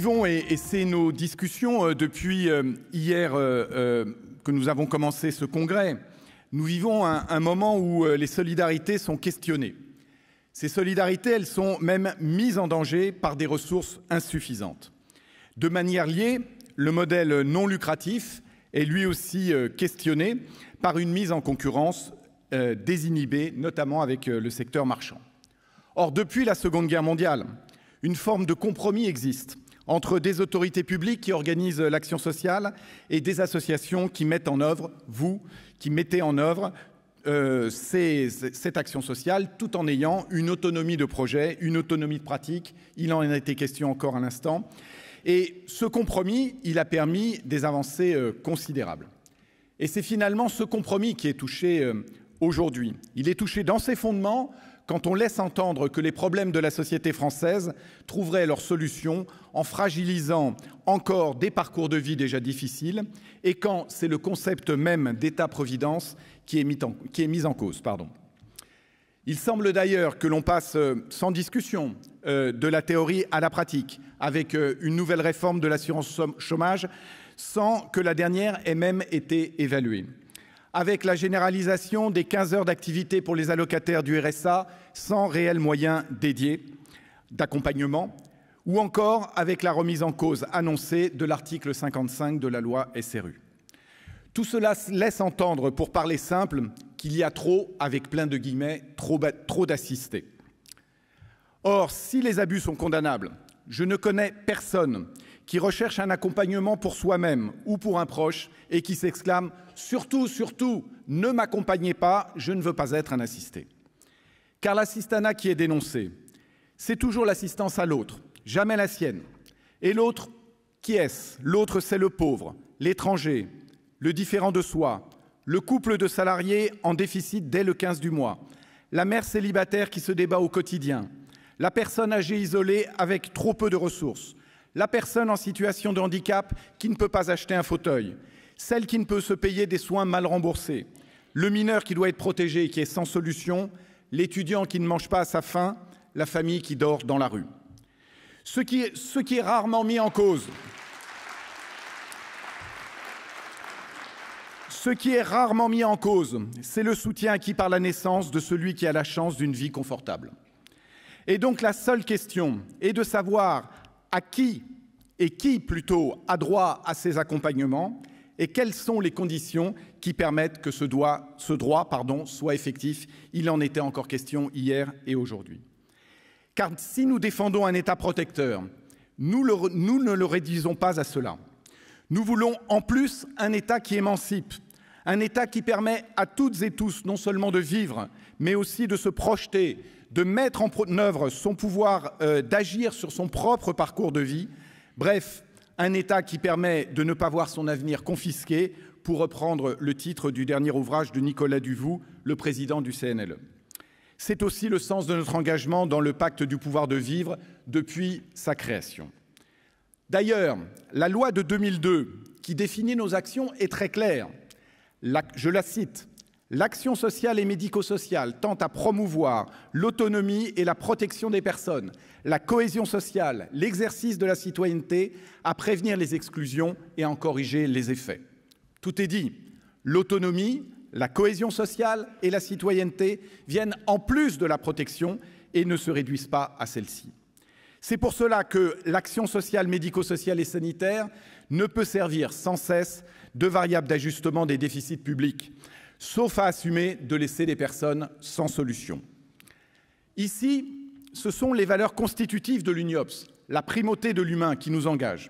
vivons, et c'est nos discussions depuis hier que nous avons commencé ce congrès, nous vivons un moment où les solidarités sont questionnées. Ces solidarités, elles sont même mises en danger par des ressources insuffisantes. De manière liée, le modèle non lucratif est lui aussi questionné par une mise en concurrence désinhibée, notamment avec le secteur marchand. Or, depuis la Seconde Guerre mondiale, une forme de compromis existe entre des autorités publiques qui organisent l'action sociale et des associations qui mettent en œuvre, qui mettez en œuvre cette action sociale tout en ayant une autonomie de projet, une autonomie de pratique. Il en a été question encore à l'instant. Et ce compromis, il a permis des avancées considérables. Et c'est finalement ce compromis qui est touché aujourd'hui. Il est touché dans ses fondements quand on laisse entendre que les problèmes de la société française trouveraient leur solution en fragilisant encore des parcours de vie déjà difficiles et quand c'est le concept même d'État-providence qui est mis en cause. Il semble d'ailleurs que l'on passe sans discussion de la théorie à la pratique avec une nouvelle réforme de l'assurance chômage sans que la dernière ait même été évaluée. Avec la généralisation des 15 heures d'activité pour les allocataires du RSA sans réels moyens dédiés d'accompagnement, ou encore avec la remise en cause annoncée de l'article 55 de la loi SRU. Tout cela laisse entendre, pour parler simple, qu'il y a trop, avec plein de guillemets, trop d'assistés. Or, si les abus sont condamnables, je ne connais personne qui recherche un accompagnement pour soi-même ou pour un proche et qui s'exclame « Surtout, surtout, ne m'accompagnez pas, je ne veux pas être un assisté ». Car l'assistanat qui est dénoncé, c'est toujours l'assistance à l'autre, jamais la sienne. Et l'autre, qui est-ce? L'autre, c'est le pauvre, l'étranger, le différent de soi, le couple de salariés en déficit dès le 15 du mois, la mère célibataire qui se débat au quotidien, la personne âgée isolée avec trop peu de ressources, la personne en situation de handicap qui ne peut pas acheter un fauteuil, celle qui ne peut se payer des soins mal remboursés, le mineur qui doit être protégé et qui est sans solution, l'étudiant qui ne mange pas à sa faim, la famille qui dort dans la rue. Ce qui est rarement mis en cause, c'est le soutien acquis par la naissance de celui qui a la chance d'une vie confortable. Et donc la seule question est de savoir à qui plutôt a droit à ces accompagnements et quelles sont les conditions qui permettent que ce droit soit effectif. Il en était encore question hier et aujourd'hui. Car si nous défendons un État protecteur, nous ne le réduisons pas à cela. Nous voulons en plus un État qui émancipe, un État qui permet à toutes et tous non seulement de vivre, mais aussi de se projeter, de mettre en œuvre son pouvoir d'agir sur son propre parcours de vie. Bref, un État qui permet de ne pas voir son avenir confisqué, pour reprendre le titre du dernier ouvrage de Nicolas Duvaux, le président du CNLE. C'est aussi le sens de notre engagement dans le pacte du pouvoir de vivre depuis sa création. D'ailleurs, la loi de 2002, qui définit nos actions, est très claire. Je la cite. L'action sociale et médico-sociale tend à promouvoir l'autonomie et la protection des personnes, la cohésion sociale, l'exercice de la citoyenneté, à prévenir les exclusions et à en corriger les effets. Tout est dit. L'autonomie, la cohésion sociale et la citoyenneté viennent en plus de la protection et ne se réduisent pas à celle-ci. C'est pour cela que l'action sociale, médico-sociale et sanitaire ne peut servir sans cesse de variable d'ajustement des déficits publics, sauf à assumer de laisser des personnes sans solution. Ici, ce sont les valeurs constitutives de l'UNIOPS, la primauté de l'humain qui nous engage.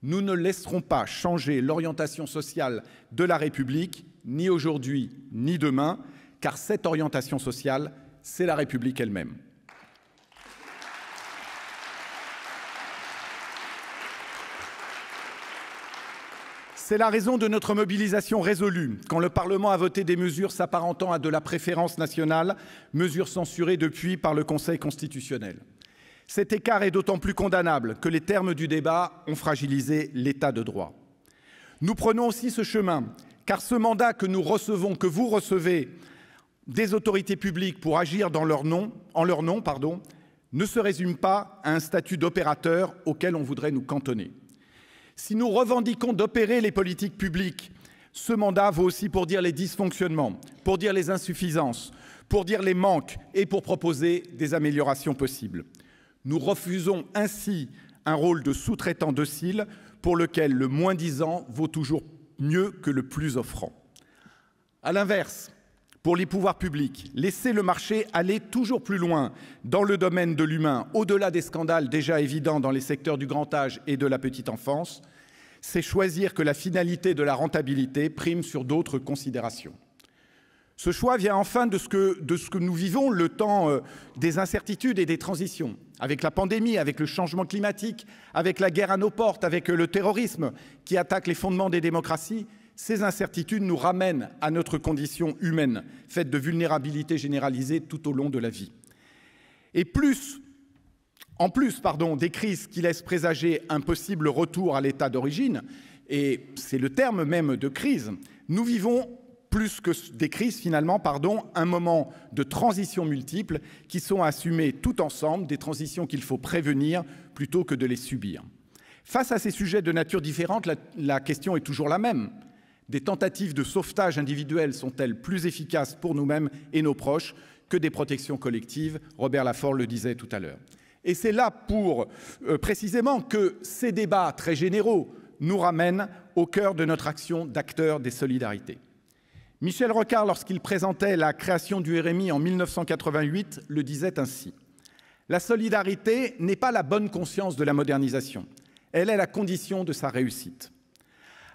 Nous ne laisserons pas changer l'orientation sociale de la République, ni aujourd'hui, ni demain, car cette orientation sociale, c'est la République elle-même. C'est la raison de notre mobilisation résolue quand le Parlement a voté des mesures s'apparentant à de la préférence nationale, mesures censurées depuis par le Conseil constitutionnel. Cet écart est d'autant plus condamnable que les termes du débat ont fragilisé l'état de droit. Nous prenons aussi ce chemin, car ce mandat que nous recevons, que vous recevez des autorités publiques pour agir en leur nom, ne se résume pas à un statut d'opérateur auquel on voudrait nous cantonner. Si nous revendiquons d'opérer les politiques publiques, ce mandat vaut aussi pour dire les dysfonctionnements, pour dire les insuffisances, pour dire les manques et pour proposer des améliorations possibles. Nous refusons ainsi un rôle de sous-traitant docile pour lequel le moins-disant vaut toujours mieux que le plus offrant. À l'inverse, pour les pouvoirs publics, laisser le marché aller toujours plus loin dans le domaine de l'humain, au-delà des scandales déjà évidents dans les secteurs du grand âge et de la petite enfance, c'est choisir que la finalité de la rentabilité prime sur d'autres considérations. Ce choix vient enfin de ce que nous vivons, le temps des incertitudes et des transitions, avec la pandémie, avec le changement climatique, avec la guerre à nos portes, avec le terrorisme qui attaque les fondements des démocraties. Ces incertitudes nous ramènent à notre condition humaine, faite de vulnérabilité généralisée tout au long de la vie. Et en plus, des crises qui laissent présager un possible retour à l'état d'origine, et c'est le terme même de crise, nous vivons plus que des crises finalement, un moment de transitions multiples qui sont assumées tout ensemble, des transitions qu'il faut prévenir plutôt que de les subir. Face à ces sujets de nature différente, la question est toujours la même. Des tentatives de sauvetage individuelles sont-elles plus efficaces pour nous-mêmes et nos proches que des protections collectives? Robert Laforgue le disait tout à l'heure. Et c'est là précisément que ces débats très généraux nous ramènent au cœur de notre action d'acteurs des solidarités. Michel Rocard, lorsqu'il présentait la création du RMI en 1988, le disait ainsi: « La solidarité n'est pas la bonne conscience de la modernisation, elle est la condition de sa réussite. »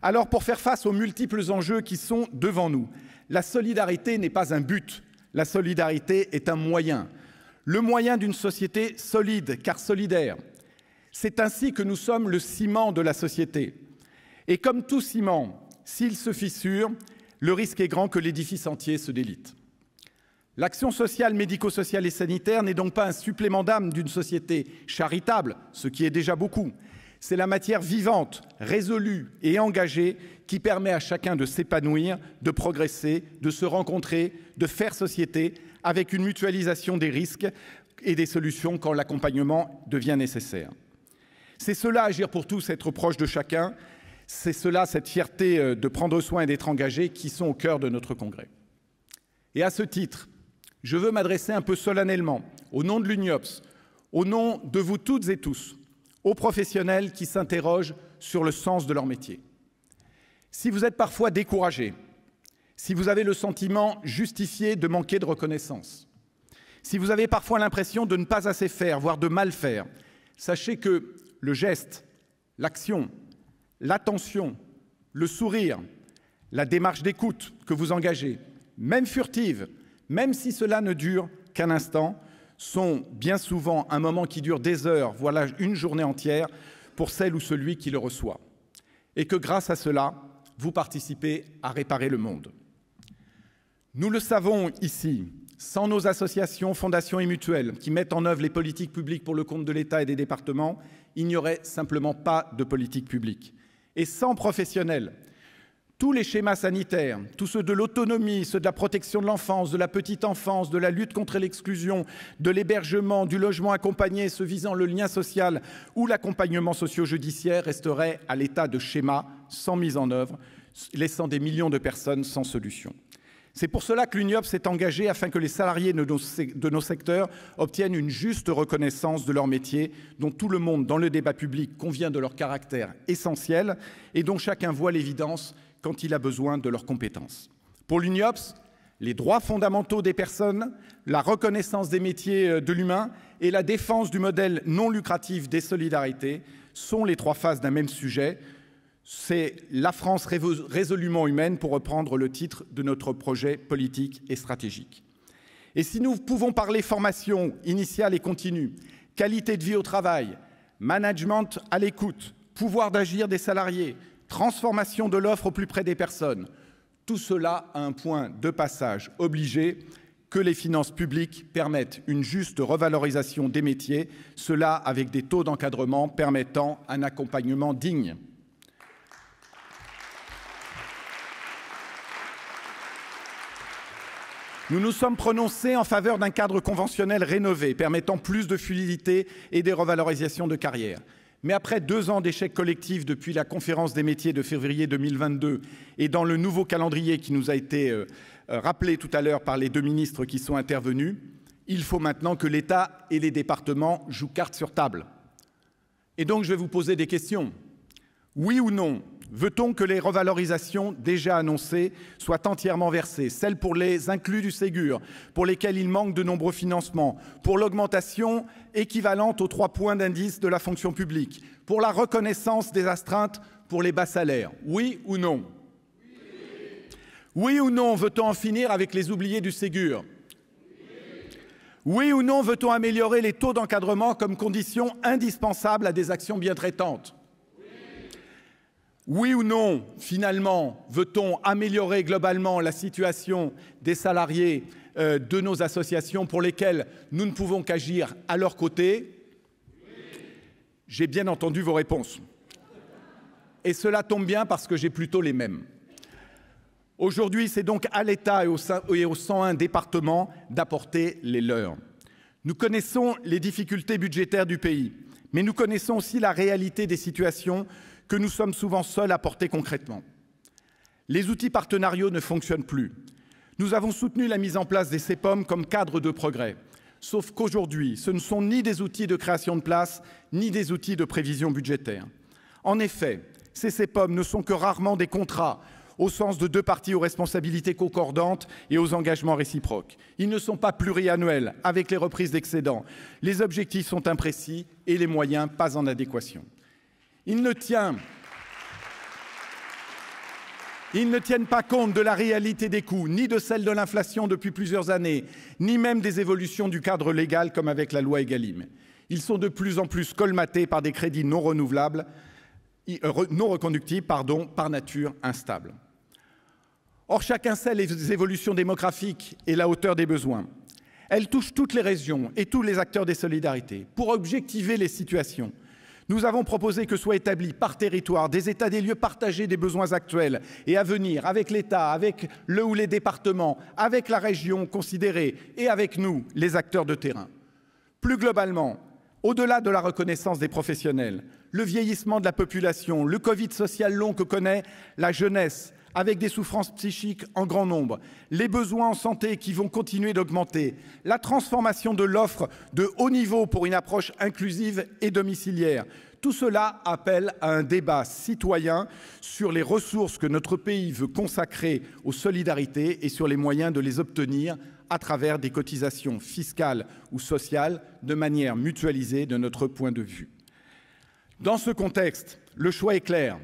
Alors, pour faire face aux multiples enjeux qui sont devant nous, la solidarité n'est pas un but, la solidarité est un moyen, le moyen d'une société solide, car solidaire. C'est ainsi que nous sommes le ciment de la société. Et comme tout ciment, s'il se fissure, le risque est grand que l'édifice entier se délite. L'action sociale, médico-sociale et sanitaire n'est donc pas un supplément d'âme d'une société charitable, ce qui est déjà beaucoup. C'est la matière vivante, résolue et engagée qui permet à chacun de s'épanouir, de progresser, de se rencontrer, de faire société avec une mutualisation des risques et des solutions quand l'accompagnement devient nécessaire. C'est cela, agir pour tous, être proche de chacun. C'est cela, cette fierté de prendre soin et d'être engagé qui sont au cœur de notre congrès. Et à ce titre, je veux m'adresser un peu solennellement, au nom de l'UNIOPS, au nom de vous toutes et tous, aux professionnels qui s'interrogent sur le sens de leur métier. Si vous êtes parfois découragés, si vous avez le sentiment justifié de manquer de reconnaissance, si vous avez parfois l'impression de ne pas assez faire, voire de mal faire, sachez que le geste, l'action, l'attention, le sourire, la démarche d'écoute que vous engagez, même furtive, même si cela ne dure qu'un instant, sont bien souvent un moment qui dure des heures, voilà une journée entière, pour celle ou celui qui le reçoit. Et que grâce à cela, vous participez à réparer le monde. Nous le savons ici, sans nos associations, fondations et mutuelles qui mettent en œuvre les politiques publiques pour le compte de l'État et des départements, il n'y aurait simplement pas de politique publique. Et sans professionnels, tous les schémas sanitaires, tous ceux de l'autonomie, ceux de la protection de l'enfance, de la petite enfance, de la lutte contre l'exclusion, de l'hébergement, du logement accompagné, ceux visant le lien social ou l'accompagnement socio-judiciaire resteraient à l'état de schéma sans mise en œuvre, laissant des millions de personnes sans solution. C'est pour cela que l'UNIOPS s'est engagée afin que les salariés de nos secteurs obtiennent une juste reconnaissance de leur métier, dont tout le monde dans le débat public convient de leur caractère essentiel et dont chacun voit l'évidence quand il a besoin de leurs compétences. Pour l'UNIOPS, les droits fondamentaux des personnes, la reconnaissance des métiers de l'humain et la défense du modèle non lucratif des solidarités sont les trois faces d'un même sujet. C'est la France résolument humaine, pour reprendre le titre de notre projet politique et stratégique. Et si nous pouvons parler formation initiale et continue, qualité de vie au travail, management à l'écoute, pouvoir d'agir des salariés, transformation de l'offre au plus près des personnes, tout cela a un point de passage obligé, que les finances publiques permettent une juste revalorisation des métiers, cela avec des taux d'encadrement permettant un accompagnement digne. Nous nous sommes prononcés en faveur d'un cadre conventionnel rénové, permettant plus de fluidité et des revalorisations de carrière. Mais après 2 ans d'échecs collectifs depuis la conférence des métiers de février 2022 et dans le nouveau calendrier qui nous a été rappelé tout à l'heure par les 2 ministres qui sont intervenus, il faut maintenant que l'État et les départements jouent carte sur table. Et donc je vais vous poser des questions. Oui ou non, veut-on que les revalorisations déjà annoncées soient entièrement versées, celles pour les inclus du Ségur, pour lesquels il manque de nombreux financements, pour l'augmentation équivalente aux 3 points d'indice de la fonction publique, pour la reconnaissance des astreintes pour les bas salaires? Oui ou non? Oui ou non, veut-on en finir avec les oubliés du Ségur? Oui ou non, veut-on améliorer les taux d'encadrement comme condition indispensable à des actions bien traitantes? Oui ou non, finalement, veut-on améliorer globalement la situation des salariés de nos associations pour lesquels nous ne pouvons qu'agir à leur côté? J'ai bien entendu vos réponses. Et cela tombe bien parce que j'ai plutôt les mêmes. Aujourd'hui, c'est donc à l'État et aux 101 départements d'apporter les leurs. Nous connaissons les difficultés budgétaires du pays, mais nous connaissons aussi la réalité des situations que nous sommes souvent seuls à porter concrètement. Les outils partenariaux ne fonctionnent plus. Nous avons soutenu la mise en place des CEPOM comme cadre de progrès, sauf qu'aujourd'hui, ce ne sont ni des outils de création de places, ni des outils de prévision budgétaire. En effet, ces CEPOM ne sont que rarement des contrats, au sens de 2 parties aux responsabilités concordantes et aux engagements réciproques. Ils ne sont pas pluriannuels, avec les reprises d'excédents. Les objectifs sont imprécis et les moyens pas en adéquation. Ils ne tiennent pas compte de la réalité des coûts, ni de celle de l'inflation depuis plusieurs années, ni même des évolutions du cadre légal comme avec la loi Egalim. Ils sont de plus en plus colmatés par des crédits non renouvelables, non reconductibles, par nature instables. Or, chacun sait les évolutions démographiques et la hauteur des besoins. Elles touchent toutes les régions et tous les acteurs des solidarités. Pour objectiver les situations, nous avons proposé que soient établis par territoire des états des lieux partagés des besoins actuels et à venir avec l'État, avec le ou les départements, avec la région considérée et avec nous, les acteurs de terrain. Plus globalement, au-delà de la reconnaissance des professionnels, le vieillissement de la population, le Covid social long que connaît la jeunesse, avec des souffrances psychiques en grand nombre, les besoins en santé qui vont continuer d'augmenter, la transformation de l'offre de haut niveau pour une approche inclusive et domiciliaire. Tout cela appelle à un débat citoyen sur les ressources que notre pays veut consacrer aux solidarités et sur les moyens de les obtenir à travers des cotisations fiscales ou sociales de manière mutualisée de notre point de vue. Dans ce contexte, le choix est clair.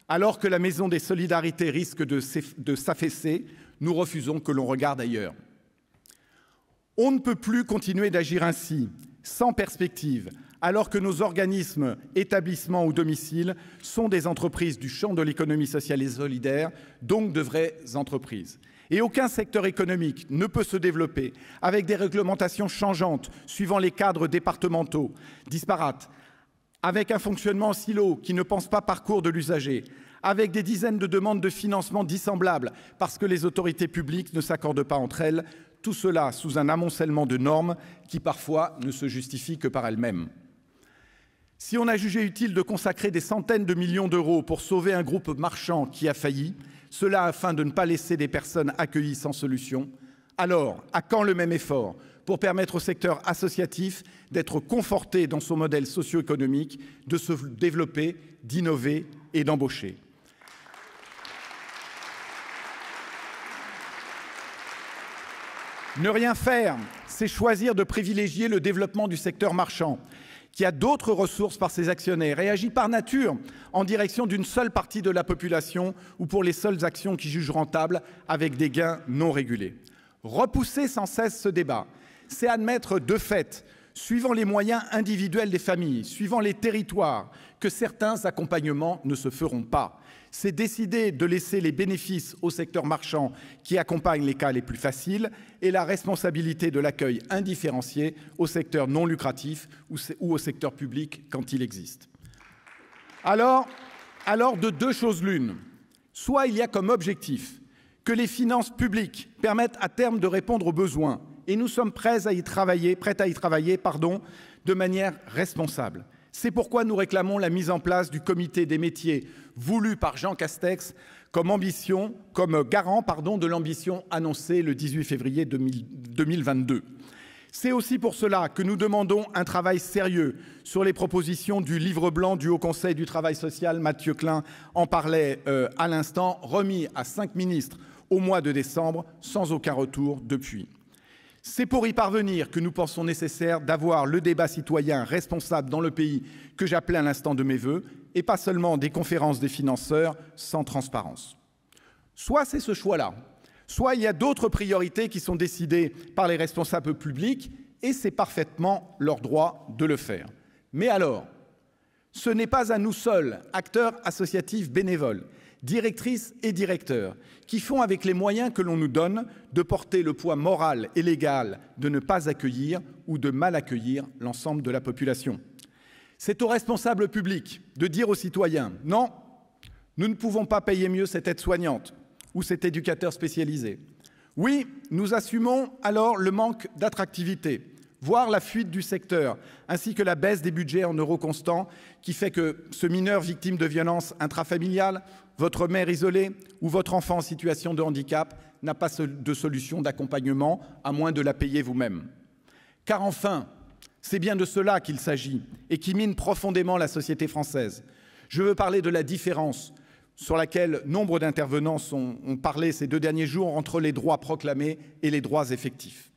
Alors que la maison des solidarités risque de s'affaisser, nous refusons que l'on regarde ailleurs. On ne peut plus continuer d'agir ainsi, sans perspective, alors que nos organismes, établissements ou domiciles sont des entreprises du champ de l'économie sociale et solidaire, donc de vraies entreprises. Et aucun secteur économique ne peut se développer avec des réglementations changeantes suivant les cadres départementaux disparates, avec un fonctionnement en silo qui ne pense pas parcours de l'usager, avec des dizaines de demandes de financement dissemblables parce que les autorités publiques ne s'accordent pas entre elles, tout cela sous un amoncellement de normes qui parfois ne se justifient que par elles-mêmes. Si on a jugé utile de consacrer des centaines de millions d'euros pour sauver un groupe marchand qui a failli, cela afin de ne pas laisser des personnes accueillies sans solution, alors à quand le même effort pour permettre au secteur associatif d'être conforté dans son modèle socio-économique, de se développer, d'innover et d'embaucher. Ne rien faire, c'est choisir de privilégier le développement du secteur marchand, qui a d'autres ressources par ses actionnaires et agit par nature en direction d'une seule partie de la population ou pour les seules actions qui jugent rentables avec des gains non régulés. Repousser sans cesse ce débat, c'est admettre de fait, suivant les moyens individuels des familles, suivant les territoires, que certains accompagnements ne se feront pas. C'est décider de laisser les bénéfices au secteur marchand qui accompagne les cas les plus faciles et la responsabilité de l'accueil indifférencié au secteur non lucratif ou au secteur public quand il existe. Alors de 2 choses l'une, soit il y a comme objectif que les finances publiques permettent à terme de répondre aux besoins. Et nous sommes prêts à y travailler, de manière responsable. C'est pourquoi nous réclamons la mise en place du comité des métiers voulu par Jean Castex comme garant de l'ambition annoncée le 18 février 2022. C'est aussi pour cela que nous demandons un travail sérieux sur les propositions du livre blanc du Haut Conseil du travail social, Mathieu Klein en parlait à l'instant, remis à 5 ministres au mois de décembre, sans aucun retour depuis. C'est pour y parvenir que nous pensons nécessaire d'avoir le débat citoyen responsable dans le pays que j'appelais à l'instant de mes vœux, et pas seulement des conférences des financeurs sans transparence. Soit c'est ce choix-là, soit il y a d'autres priorités qui sont décidées par les responsables publics, et c'est parfaitement leur droit de le faire. Mais alors, ce n'est pas à nous seuls, acteurs associatifs bénévoles, directrices et directeurs, qui font avec les moyens que l'on nous donne de porter le poids moral et légal de ne pas accueillir ou de mal accueillir l'ensemble de la population. C'est aux responsables publics de dire aux citoyens « Non, nous ne pouvons pas payer mieux cette aide-soignante ou cet éducateur spécialisé. Oui, nous assumons alors le manque d'attractivité, voire la fuite du secteur, ainsi que la baisse des budgets en euros constants qui fait que ce mineur victime de violences intrafamiliales, votre mère isolée ou votre enfant en situation de handicap n'a pas de solution d'accompagnement à moins de la payer vous-même. Car enfin, c'est bien de cela qu'il s'agit et qui mine profondément la société française. Je veux parler de la différence sur laquelle nombre d'intervenants ont parlé ces 2 derniers jours entre les droits proclamés et les droits effectifs.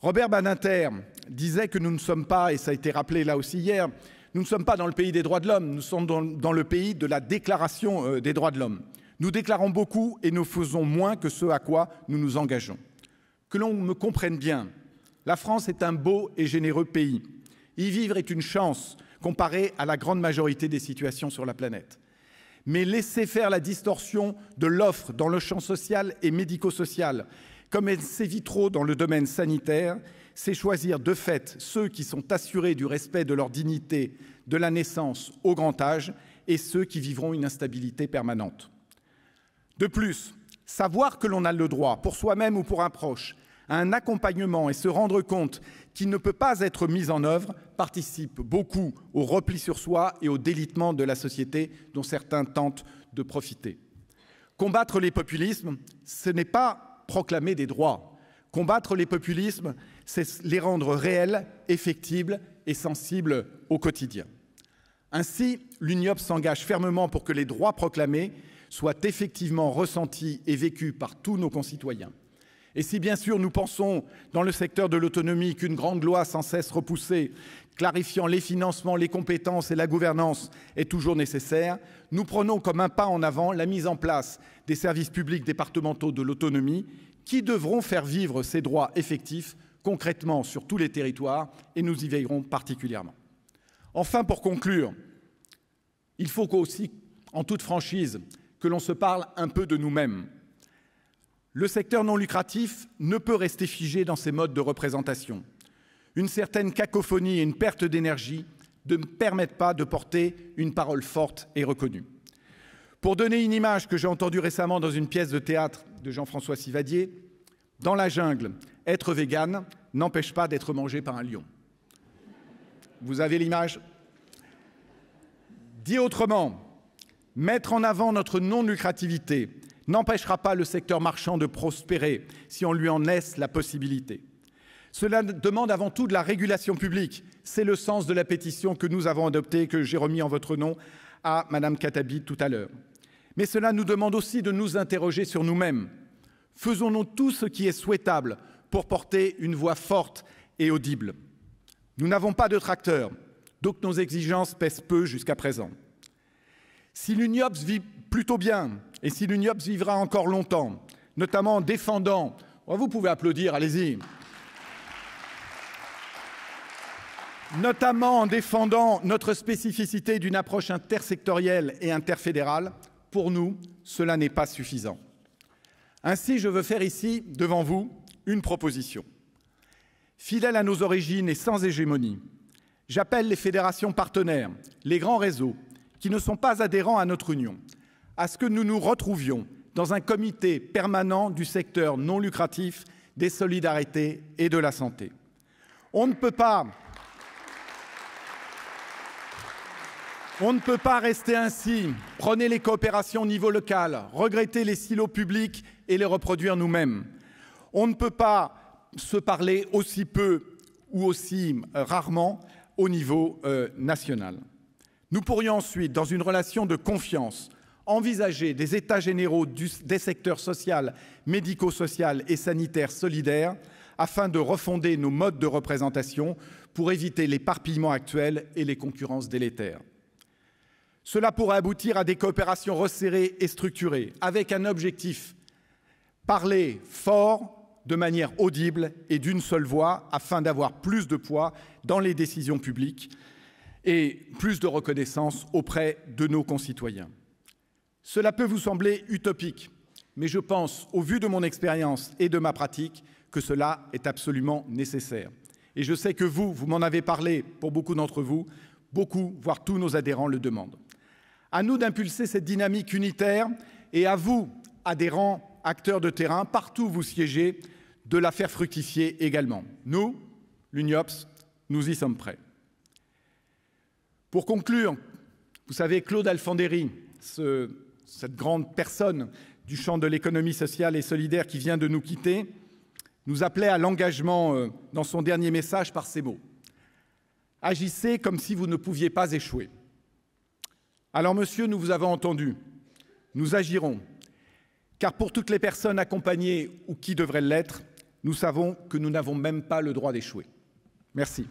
Robert Badinter disait que nous ne sommes pas, et ça a été rappelé là aussi hier, nous ne sommes pas dans le pays des droits de l'homme, nous sommes dans le pays de la déclaration des droits de l'homme. Nous déclarons beaucoup et nous faisons moins que ce à quoi nous nous engageons. Que l'on me comprenne bien, la France est un beau et généreux pays. Y vivre est une chance comparée à la grande majorité des situations sur la planète. Mais laisser faire la distorsion de l'offre dans le champ social et médico-social, comme elle sévit trop dans le domaine sanitaire, c'est choisir de fait ceux qui sont assurés du respect de leur dignité de la naissance au grand âge et ceux qui vivront une instabilité permanente. De plus, savoir que l'on a le droit, pour soi-même ou pour un proche, à un accompagnement et se rendre compte qu'il ne peut pas être mis en œuvre participe beaucoup au repli sur soi et au délitement de la société dont certains tentent de profiter. Combattre les populismes, ce n'est pas proclamer des droits. Combattre les populismes, c'est les rendre réels, effectibles et sensibles au quotidien. Ainsi, l'UNIOPS s'engage fermement pour que les droits proclamés soient effectivement ressentis et vécus par tous nos concitoyens. Et si bien sûr nous pensons dans le secteur de l'autonomie qu'une grande loi sans cesse repoussée, clarifiant les financements, les compétences et la gouvernance est toujours nécessaire, nous prenons comme un pas en avant la mise en place des services publics départementaux de l'autonomie qui devront faire vivre ces droits effectifs concrètement sur tous les territoires et nous y veillerons particulièrement. Enfin, pour conclure, il faut aussi, en toute franchise, que l'on se parle un peu de nous-mêmes. Le secteur non lucratif ne peut rester figé dans ses modes de représentation. Une certaine cacophonie et une perte d'énergie ne permettent pas de porter une parole forte et reconnue. Pour donner une image que j'ai entendue récemment dans une pièce de théâtre de Jean-François Sivadier, dans la jungle, être végane n'empêche pas d'être mangé par un lion. Vous avez l'image ? Dit autrement, mettre en avant notre non-lucrativité n'empêchera pas le secteur marchand de prospérer si on lui en laisse la possibilité. Cela demande avant tout de la régulation publique. C'est le sens de la pétition que nous avons adoptée, que j'ai remise en votre nom à Madame Khattabi tout à l'heure. Mais cela nous demande aussi de nous interroger sur nous-mêmes. Faisons-nous tout ce qui est souhaitable pour porter une voix forte et audible? Nous n'avons pas de tracteur, donc nos exigences pèsent peu jusqu'à présent. Si l'UNIOPS vit plutôt bien, et si l'UNIOPS vivra encore longtemps, notamment en défendant, vous pouvez applaudir, allez-y, notamment en défendant notre spécificité d'une approche intersectorielle et interfédérale, pour nous, cela n'est pas suffisant. Ainsi, je veux faire ici, devant vous, une proposition. Fidèle à nos origines et sans hégémonie, j'appelle les fédérations partenaires, les grands réseaux, qui ne sont pas adhérents à notre union, à ce que nous nous retrouvions dans un comité permanent du secteur non lucratif, des solidarités et de la santé. On ne peut pas rester ainsi, prôner les coopérations au niveau local, regretter les silos publics et les reproduire nous-mêmes. On ne peut pas se parler aussi peu ou aussi rarement au niveau national. Nous pourrions ensuite, dans une relation de confiance, envisager des états généraux des secteurs social, médico-social et sanitaire solidaires afin de refonder nos modes de représentation pour éviter l'éparpillement actuel et les concurrences délétères. Cela pourrait aboutir à des coopérations resserrées et structurées, avec un objectif: parler fort, de manière audible et d'une seule voix, afin d'avoir plus de poids dans les décisions publiques et plus de reconnaissance auprès de nos concitoyens. Cela peut vous sembler utopique, mais je pense, au vu de mon expérience et de ma pratique, que cela est absolument nécessaire. Et je sais que vous m'en avez parlé pour beaucoup d'entre vous, beaucoup, voire tous nos adhérents le demandent. À nous d'impulser cette dynamique unitaire et à vous, adhérents, acteurs de terrain, partout où vous siégez, de la faire fructifier également. Nous, l'UNIOPS, nous y sommes prêts. Pour conclure, vous savez, Claude Alfandéry, cette grande personne du champ de l'économie sociale et solidaire qui vient de nous quitter, nous appelait à l'engagement dans son dernier message par ces mots: « Agissez comme si vous ne pouviez pas échouer. » Alors, monsieur, nous vous avons entendu. Nous agirons. Car pour toutes les personnes accompagnées ou qui devraient l'être, nous savons que nous n'avons même pas le droit d'échouer. Merci.